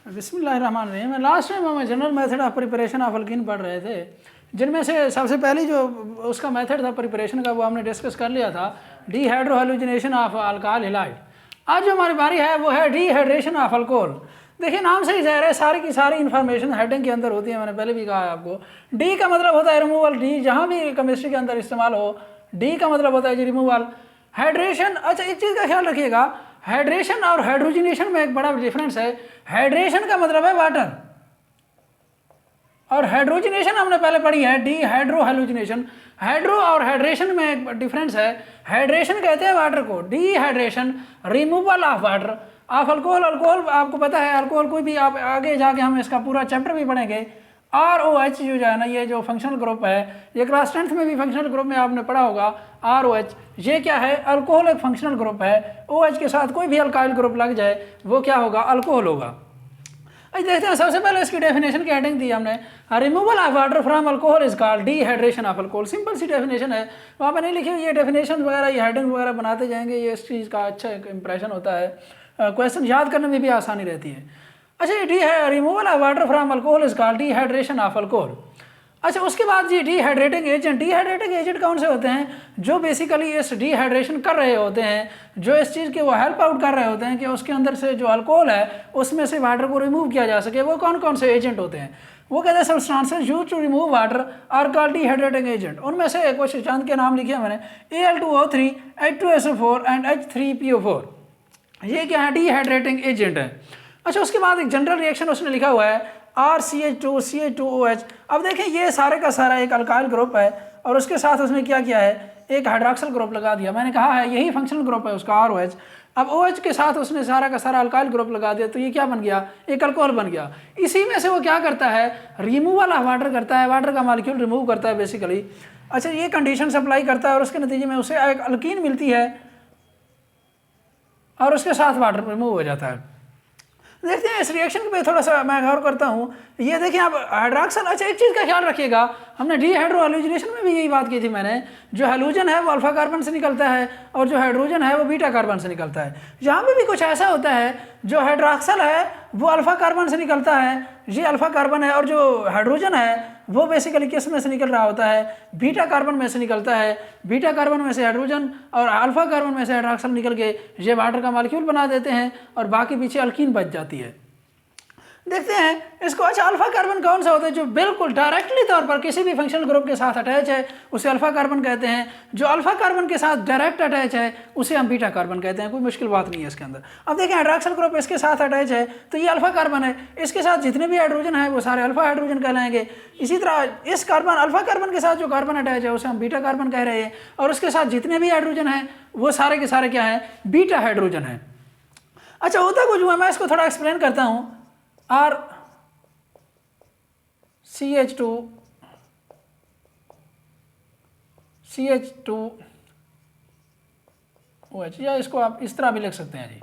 बिस्मिल्लाहिर्रहमानिर्रहीम। Last time हम general method of preparation of alkyne पढ़ रहे थे, जिनमें से सबसे पहली जो उसका मेथड था प्रिपरेशन का वो हमने डिस्कस कर लिया था, डीहाइड्रोहैलोजिनेशन ऑफ अल्कोहल हैलाइड। आज जो हमारी बारी है वो है डीहाइड्रेशन ऑफ अल्कोहल। देखिए नाम से ही ज़ाहिर है सारी की सारी इन्फॉर्मेशन हेडिंग के अंदर होती है। मैंने पहले भी कहा है आपको, डी का मतलब होता है रिमूवल। डी जहाँ भी केमिस्ट्री के अंदर इस्तेमाल हो, डी का मतलब होता है जी रिमूवल। हाइड्रेशन, अच्छा एक चीज़ का ख्याल रखिएगा, हाइड्रेशन और हाइड्रोजनेशन में एक बड़ा डिफरेंस है। हाइड्रेशन का मतलब है वाटर और हाइड्रोजनेशन हमने पहले पढ़ी है डीहाइड्रोहैलोजिनेशन। हाइड्रो और हाइड्रेशन में एक डिफरेंस है। हाइड्रेशन कहते हैं वाटर को, dehydration removal of water of alcohol. Alcohol आपको पता है, अल्कोहल कोई भी आप आगे जाके हम इसका पूरा चैप्टर भी पढ़ेंगे। ROH जो है ना, ये जो फंक्शनल ग्रुप है, ये क्लास 10th में भी फंक्शनल ग्रुप में आपने पढ़ा होगा। ROH ये क्या है? अल्कोहल एक फंक्शनल ग्रुप है। OH के साथ कोई भी अल्काइल ग्रुप लग जाए वो क्या होगा? अल्कोहल होगा। अब देखते हैं, सबसे पहले इसकी डेफिनेशन की हेडिंग दी हमने, removal of water from alcohol is called dehydration of alcohol. Simple सी डेफिनेशन है, वहाँ पर नहीं लिखी हुई। ये डेफिनेशन वगैरह, ये हेडिंग वगैरह बनाते जाएंगे, ये इस चीज़ का अच्छा एक इंप्रेशन होता है, क्वेश्चन याद करने में भी आसानी रहती है। अच्छा, डी है removal of water from alcohol is called dehydration of alcohol. अच्छा, उसके बाद जी डीहाइड्रेटिंग एजेंट। डीहाइड्रेटिंग एजेंट कौन से होते हैं? जो बेसिकली इस डीहाइड्रेशन कर रहे होते हैं, जो इस चीज़ के वो हेल्प आउट कर रहे होते हैं कि उसके अंदर से जो अल्कोहल है उसमें से वाटर को रिमूव किया जा सके। वो कौन कौन से एजेंट होते हैं? वो कहते हैं substances used to remove water are called dehydrating agent. उनमें से कुछ चंद के नाम लिखे मैंने, Al2O3, H2SO4 एंड H3PO4। ये क्या है? डीहाइड्रेटिंग एजेंट है। अच्छा, उसके बाद एक जनरल रिएक्शन उसने लिखा हुआ है RCH2 CH2OH। अब देखें, ये सारे का सारा एक अल्काइल ग्रुप है और उसके साथ उसने क्या किया है? एक हाइड्रॉक्सिल ग्रुप लगा दिया। मैंने कहा है यही फंक्शनल ग्रुप है उसका ROH। अब OH के साथ उसने सारा का सारा अल्काइल ग्रुप लगा दिया, तो ये क्या बन गया? एक अल्कोहल बन गया। इसी में से वो क्या करता है? रिमूवल ऑफ वाटर करता है, वाटर का मॉलिक्यूल रिमूव करता है बेसिकली। अच्छा, ये कंडीशन सप्लाई करता है और उसके नतीजे में उसे एक अल्कीन मिलती है और उसके साथ वाटर रिमूव हो जाता है। देखते हैं इस रिएक्शन पे थोड़ा सा मैं गौर करता हूँ। ये देखिए आप हाइड्रॉक्सल। अच्छा, एक चीज़ का ख्याल रखिएगा, हमने डीहाइड्रोहैलोजिनेशन में भी यही बात की थी मैंने। जो हैलोजन है वो अल्फा कार्बन से निकलता है और जो हाइड्रोजन है वो बीटा कार्बन से निकलता है। यहाँ पे भी कुछ ऐसा होता है, जो हाइड्रॉक्सल है वो अल्फा कार्बन से निकलता है, ये अल्फा कार्बन है, और जो हाइड्रोजन है वो बेसिकली किस में से निकल रहा होता है? बीटा कार्बन में से निकलता है। बीटा कार्बन में से हाइड्रोजन और अल्फा कार्बन में से हाइड्रॉक्सल निकल के ये वाटर का मॉलिक्यूल बना देते हैं और बाकी पीछे अल्कीन बच जाती है। देखते हैं इसको। अच्छा, अल्फा कार्बन कौन सा होता है? जो बिल्कुल डायरेक्टली तौर पर किसी भी फंक्शनल ग्रुप के साथ अटैच है उसे अल्फा कार्बन कहते हैं। जो अल्फा कार्बन के साथ डायरेक्ट अटैच है उसे हम बीटा कार्बन कहते हैं। कोई मुश्किल बात नहीं है इसके अंदर। अब देखें, हाइड्रॉक्सिल ग्रुप इसके साथ अटैच है तो ये अल्फा कार्बन है, इसके साथ जितने भी हाइड्रोजन है वो सारे अल्फा हाइड्रोजन कहलाएंगे। इसी तरह इस कार्बन अल्फा कार्बन के साथ जो कार्बन अटैच है उसे हम बीटा कार्बन कह रहे हैं, और उसके साथ जितने भी हाइड्रोजन हैं वो सारे के सारे क्या है? बीटा हाइड्रोजन है। अच्छा, होता कुछ हुआ, मैं इसको थोड़ा एक्सप्लेन करता हूँ। CH2 OH, या इसको आप इस तरह भी लिख सकते हैं जी।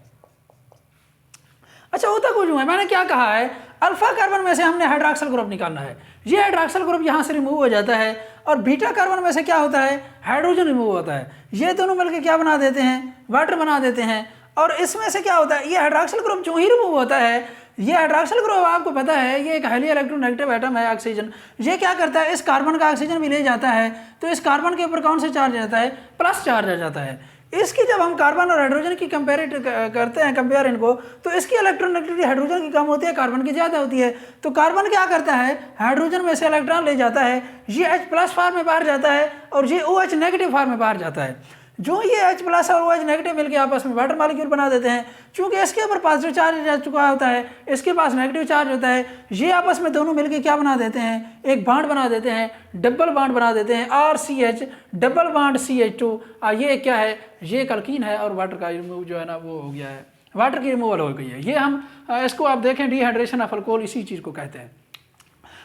अच्छा, होता कुछ हुआ, मैंने क्या कहा है? अल्फा कार्बन में से हमने हाइड्रॉक्सिल ग्रुप निकालना है। ये हाइड्रॉक्सिल ग्रुप यहाँ से रिमूव हो जाता है और बीटा कार्बन में से क्या होता है? हाइड्रोजन रिमूव होता है। ये दोनों मिलकर क्या बना देते हैं? वाटर बना देते हैं। और इसमें से क्या होता है? ये हाइड्रॉक्सिल ग्रुप जो ही रिमूव होता है, ये हाइड्रॉक्सिल ग्रुप आपको पता है ये एक हाईली इलेक्ट्रोनेगेटिव एटम है, ऑक्सीजन। ये क्या करता है? इस कार्बन का ऑक्सीजन भी ले जाता है, तो इस कार्बन के ऊपर कौन सा चार्ज आ जाता है? प्लस चार्ज आ जाता है। इसकी जब हम कार्बन और हाइड्रोजन की करते हैं कंपेयर इनको, तो इसकी इलेक्ट्रोनेगेटिविटी हाइड्रोजन की कम होती है, कार्बन की ज़्यादा होती है। तो कार्बन क्या करता है? हाइड्रोजन में से इलेक्ट्रॉन ले जाता है, ये H+ फॉर्म में बाहर जाता है और ये OH नेगेटिव फॉर्म में बाहर जाता है। जो ये H+ और OH नेगेटिव मिलकर आपस में वाटर मॉलिक्यूल बना देते हैं। चूंकि इसके ऊपर पॉजिटिव चार्ज जा चुका होता है, इसके पास नेगेटिव चार्ज होता है, ये आपस में दोनों मिलकर क्या बना देते हैं? एक बॉन्ड बना देते हैं, डबल बॉन्ड बना देते हैं, RCH डबल बॉन्ड CH2। ये क्या है? ये अल्कीन है और वाटर का रिमूव जो है ना वो हो गया है, वाटर की रिमूवल हो गई है। ये हम इसको आप देखें डीहाइड्रेशन ऑफ अल्कोहल इसी चीज़ को कहते हैं।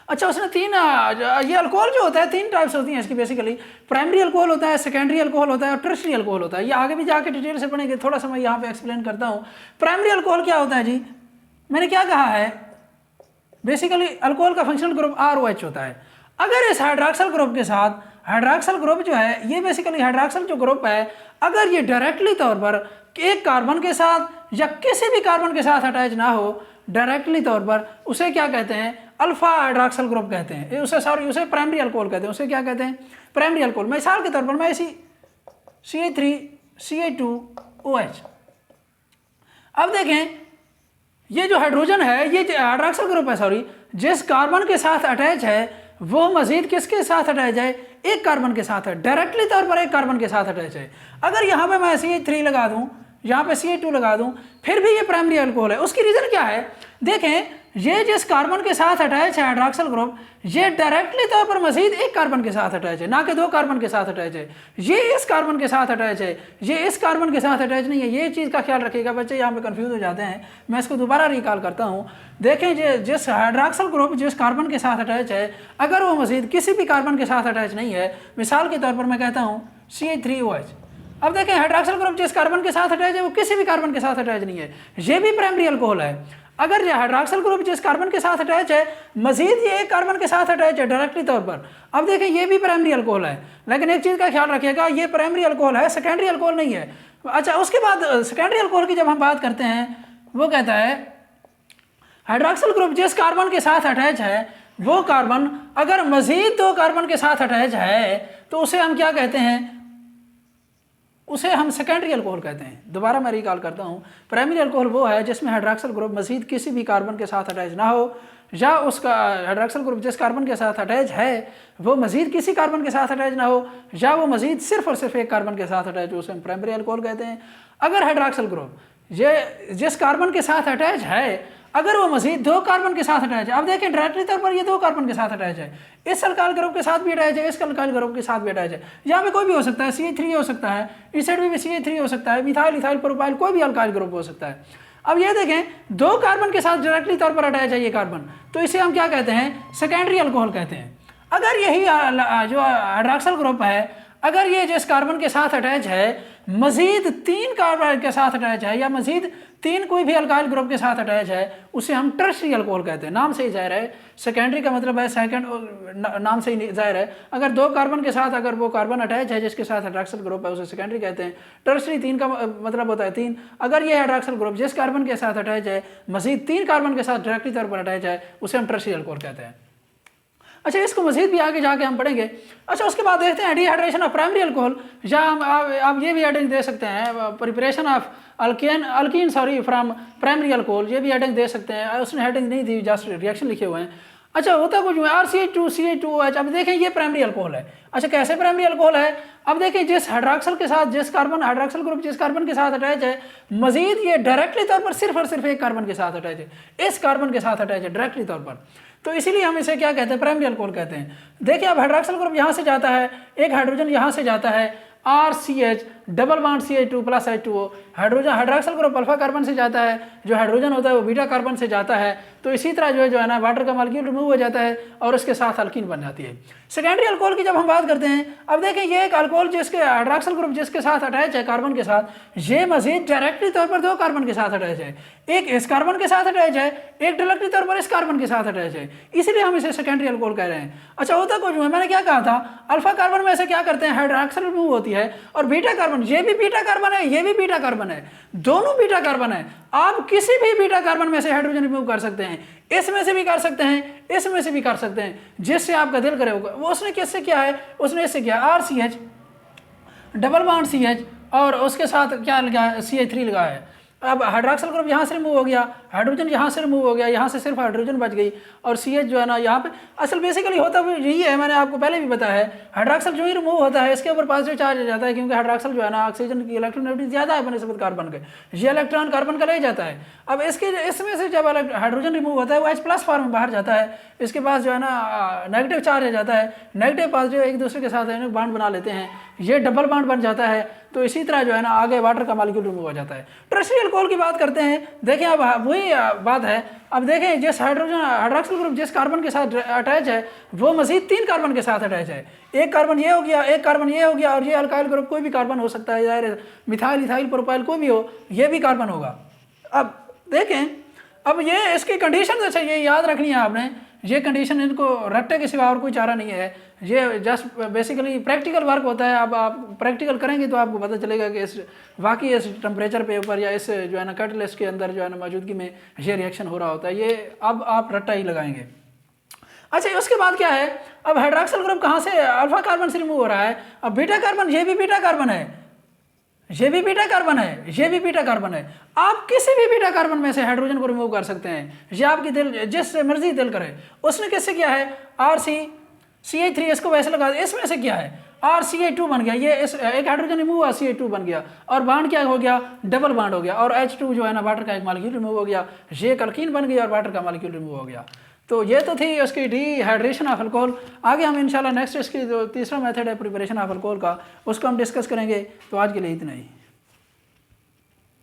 अच्छा, उसने ये अल्कोहल जो होता है 3 टाइप्स होती हैं इसकी बेसिकली। प्राइमरी अल्कोहल होता है, सेकेंडरी अल्कोहल होता है और टर्शियरी अल्कोहल होता है। ये आगे भी जाके डिटेल से पढ़ेंगे, थोड़ा सा मैं यहाँ पे एक्सप्लेन करता हूँ। प्राइमरी अल्कोहल क्या होता है जी? मैंने क्या कहा है? बेसिकली अल्कोहल का फंक्शनल ग्रुप ROH होता है। अगर इस हाइड्रॉक्सिल ग्रुप के साथ हाइड्रॉक्सिल ग्रुप जो है, ये बेसिकली हाइड्रॉक्सिल जो ग्रुप है, अगर ये डायरेक्टली तौर पर एक कार्बन के साथ या किसी भी कार्बन के साथ अटैच ना हो डायरेक्टली तौर पर, उसे क्या कहते हैं, अल्फा हाइड्रॉक्सल ग्रुप कहते हैं, उसे प्राइमरी अल्कोहल कहते हैं, उसे क्या कहते हैं, प्राइमरी अल्कोहल। मिसाल के तौर पर मैं इसी CH3CH2OH, अब देखें ये जो हाइड्रोजन है, ये हाइड्रॉक्सल ग्रुप है, सॉरी, जिस कार्बन के साथ अटैच है वो मजीद किसके साथ अटैच है, एक कार्बन के साथ है, डायरेक्टली तौर पर एक कार्बन के साथ अटैच है। अगर यहाँ पे मैं CH3 लगा दूं, यहाँ पे CH2 लगा दूं, फिर भी ये प्राइमरी अल्कोहल है। उसकी रीजन क्या है, देखें ये जिस कार्बन के साथ अटैच है हाइड्रॉक्सल ग्रुप, ये डायरेक्टली तौर पर मजीद एक कार्बन के साथ अटैच है, ना कि दो कार्बन के साथ अटैच है। ये इस कार्बन के साथ अटैच है, ये इस कार्बन के साथ अटैच नहीं है। ये चीज़ का ख्याल रखिएगा, बच्चे यहाँ पे कंफ्यूज हो जाते हैं। मैं इसको दोबारा रिकॉल करता हूँ। देखें जिस हाइड्रॉक्सल ग्रुप जिस कार्बन के साथ अटैच है, अगर वो मजीद किसी भी कार्बन के साथ अटैच नहीं है, मिसाल के तौर पर मैं कहता हूँ CH3OH। अब देखें हाइड्रॉक्सल ग्रुप जिस कार्बन के साथ अटैच है वो किसी भी कार्बन के साथ अटैच नहीं है, ये भी प्राइमरी अल्कोहल है। अगर ये हाइड्रॉक्सल ग्रुप जिस कार्बन के साथ अटैच है, मजीद ये एक कार्बन के साथ अटैच है डायरेक्टली तौर पर, अब देखें ये भी प्राइमरी अल्कोहल है। लेकिन एक चीज़ का ख्याल रखिएगा, ये प्राइमरी अल्कोहल है, सेकेंडरी अल्कोहल नहीं है। अच्छा, उसके बाद सेकेंडरी अल्कोहल की जब हम बात करते हैं, वो कहता है हाइड्रॉक्सल ग्रुप जिस कार्बन के साथ अटैच है, वो कार्बन अगर मजीद दो कार्बन के साथ अटैच है तो उसे हम क्या कहते हैं, उसे हम सेकेंडरी अल्कोहल कहते हैं। दोबारा मैं रिकॉल करता हूँ, प्राइमरी अल्कोहल वो है जिसमें हाइड्रॉक्सल ग्रुप मजीद किसी भी कार्बन के साथ अटैच ना हो, या उसका हाइड्रॉक्सल ग्रुप जिस कार्बन के साथ अटैच है वो मजीद किसी कार्बन के साथ अटैच ना हो, या वो मजीद सिर्फ और सिर्फ एक कार्बन के साथ अटैच हो, उसे हम प्राइमरी अल्कोहल कहते हैं। अगर हाइड्रॉक्सल ग्रुप ये जिस कार्बन के साथ अटैच है, अगर वो मजीद दो कार्बन के साथ अटैच है, अब देखें डायरेक्टली तौर पर ये दो कार्बन के साथ अटैच है, इस अल्काइल ग्रुप के साथ भी अटैच है, इस अल्काइल ग्रुप के साथ भी अटैच है। यहाँ पे कोई भी हो सकता है, CH3 हो सकता है, इस साइड भी CH3 हो सकता है, मिथाइल इथाइल प्रोपाइल, कोई भी अल्काइल ग्रुप हो सकता है। अब ये देखें दो कार्बन के साथ डायरेक्टली तौर पर अटैच है ये कार्बन, तो इसे हम क्या कहते हैं, सेकेंडरी अल्कोहल कहते हैं। अगर यही जो हाइड्रॉक्सल ग्रुप है, अगर ये जिस कार्बन के साथ अटैच है मजीद तीन कार्बन के साथ अटैच है, या मजीद तीन कोई भी अल्काइल ग्रुप के साथ अटैच है, उसे हम टर्शरी अल्कोहल कहते हैं। नाम से ही जाहिर है, सेकेंडरी का मतलब है सेकंड, नाम से ही जाहिर है। अगर दो कार्बन के साथ अगर वो कार्बन अटैच है जिसके साथ हाइड्रॉक्सल ग्रुप है, उसे सेकेंडरी कहते हैं। टर्शरी तीन का मतलब होता है तीन। अगर ये हाइड्रॉक्सल ग्रुप जिस कार्बन के साथ अटैच है मजीद तीन कार्बन के साथ डायरेक्टली तौर पर अटैच है, उसे हम टर्शरी अल्कोहल कहते हैं। अच्छा, इसको मजीद भी आगे जाके हम पढ़ेंगे। अच्छा, उसके बाद देखते हैं डिहाइड्रेशन ऑफ प्राइमरी अल्कोहल, या आप ये भी हेडिंग दे सकते हैं, preparation of alkyne from primary alcohol, ये भी हेडिंग दे सकते हैं। उसने हेडिंग नहीं दी, जस्ट रिएक्शन लिखे हुए हैं। अच्छा, होता कुछ RCH2CH2OH। अब देखें ये प्राइमरी अल्कोहल है। अच्छा, कैसे प्राइमरी अल्कोहल है, अब देखें जिस हाइड्रॉक्सल के साथ जिस कार्बन हाइड्रॉक्सल ग्रुप जिस कार्बन के साथ अटैच है, मजीद ये डायरेक्टली तौर पर सिर्फ और सिर्फ एक कार्बन के साथ अटैच है, इस कार्बन के साथ अटैच है डायरेक्टली तौर पर, तो इसीलिए हम इसे क्या कहते हैं, प्राइमरी अल्कोहल कहते हैं। देखिए अब हाइड्रॉक्सल ग्रुप यहाँ से जाता है, एक हाइड्रोजन यहाँ से जाता है, RCH double bond CH2 plus H2O, hydrogen hydroxyl group alpha carbon से जाता है, जो हाइड्रोजन होता है वो बीटा कार्बन से जाता है, तो इसी तरह जो है ना वाटर का मॉलिक्यूल रिमूव हो जाता है और उसके साथ अल्कीन बन जाती है। सेकेंडरी अल्कोहल की जब हम बात करते हैं, अब देखें ये एक अल्कोहल जिसके हाइड्रॉक्सल ग्रुप जिसके साथ अटैच है कार्बन के साथ, ये मजीद डायरेक्टली तौर पर दो कार्बन के साथ अटैच है, एक इस कार्बन के साथ अटैच है, एक डायरेक्टली तौर पर इस कार्बन के साथ अटैच है, इसलिए हम इसे सेकेंडरी अल्कोहल कह रहे हैं। अच्छा, होता कुछ है, मैंने क्या कहा था, अल्फा कार्बन में से क्या करते हैं, हाइड्रॉक्सल रिमूव होती है, और बीटा कार्बन, ये भी बीटा कार्बन है, ये भी बीटा कार्बन है, दोनों बीटा कार्बन है। आप किसी भी बीटा कार्बन में से हाइड्रोजन रिमूव कर सकते हैं, इसमें से भी कर सकते हैं, इसमें से भी कर सकते हैं, जिससे आपका दिल करे होगा। वो उसने किससे किया है, उसने इससे किया RCH डबल बॉन्ड CH और उसके साथ क्या लगा, CH3 लगा है। अब हाइड्रॉक्सल ग्रुप यहाँ से रिमूव हो गया, हाइड्रोजन यहाँ से रिमूव हो गया, यहाँ से सिर्फ हाइड्रोजन बच गई, और CH जो है ना यहाँ पे असल बेसिकली होता भी यही है, मैंने आपको पहले भी बताया है। हाइड्रॉक्सल जो ही रिमूव होता है इसके ऊपर पॉजिटिव चार्ज आ जाता है, क्योंकि हाइड्रॉक्सल जो है ना ऑक्सीजन की इलेक्ट्रोनेगेटिविटी ज़्यादा है बनस्बत कार्बन के, ये इलेक्ट्रॉन कार्बन का ले जाता है। अब इसमें से जब हाइड्रोजन रिमूव होता है वो H+ फॉर्म में बाहर जाता है, इसके पास जो है ना नेगेटिव चार्ज आ जाता है, नेगेटिव पॉजिटिव एक दूसरे के साथ बॉन्ड बना लेते हैं, ये डबल बॉन्ड बन जाता है, तो इसी तरह जो है ना आगे वाटर का मॉलिक्यूल रिमूव हो जाता है। टर्शरी अल्कोहल की बात करते हैं, देखें अब वही बात है। अब देखें जिस हाइड्रॉक्सल ग्रुप जिस कार्बन के साथ अटैच है वो मजीद तीन कार्बन के साथ अटैच है, एक कार्बन ये हो गया, एक कार्बन ये हो गया, और ये अल्काइल ग्रुप कोई भी कार्बन हो सकता है, जाहिर मिथाइल इथाइल प्रोपाइल कोई भी हो, ये भी कार्बन होगा। अब देखें, अब ये इसकी कंडीशन अच्छा ये याद रखनी है आपने, ये कंडीशन इनको रट्टे के सिवा और कोई चारा नहीं है। ये जस्ट बेसिकली प्रैक्टिकल वर्क होता है। अब आप प्रैक्टिकल करेंगे तो आपको पता चलेगा कि इस वाकई इस टेम्परेचर पे ऊपर या इस जो है ना कैटलिस्ट के अंदर जो है ना मौजूदगी में ये रिएक्शन हो रहा होता है। ये अब आप रट्टा ही लगाएंगे। अच्छा, उसके बाद क्या है, अब हाइड्रॉक्सिल ग्रुप कहाँ से अल्फा कार्बन से रिमूव हो रहा है। अब बीटा कार्बन, ये भी बीटा कार्बन है, ये भी बीटा कार्बन है, ये भी बीटा कार्बन है। आप किसी भी बीटा कार्बन में से हाइड्रोजन को रिमूव कर सकते हैं, ये आपकी दिल जिस मर्जी दिल करे। उसने किससे किया है, RCCH3, इसको वैसे लगा, इसमें से क्या है RCH2 बन गया, ये इस एक हाइड्रोजन रिमूव हुआ, CH2 बन गया, और बांड क्या हो गया, डबल बांड हो गया, और H2 जो है ना वाटर का एक मॉलिक्यूल रिमूव हो गया, ये एक अल्कीन बन गई और वाटर का मॉलिक्यूल रिमूव हो गया। तो ये तो थी उसकी डिहाइड्रेशन ऑफ अल्कोहल। आगे हम इंशाल्लाह नेक्स्ट इसकी जो तीसरा मेथड है प्रिपरेशन ऑफ अल्कोहल का, उसको हम डिस्कस करेंगे। तो आज के लिए इतना ही।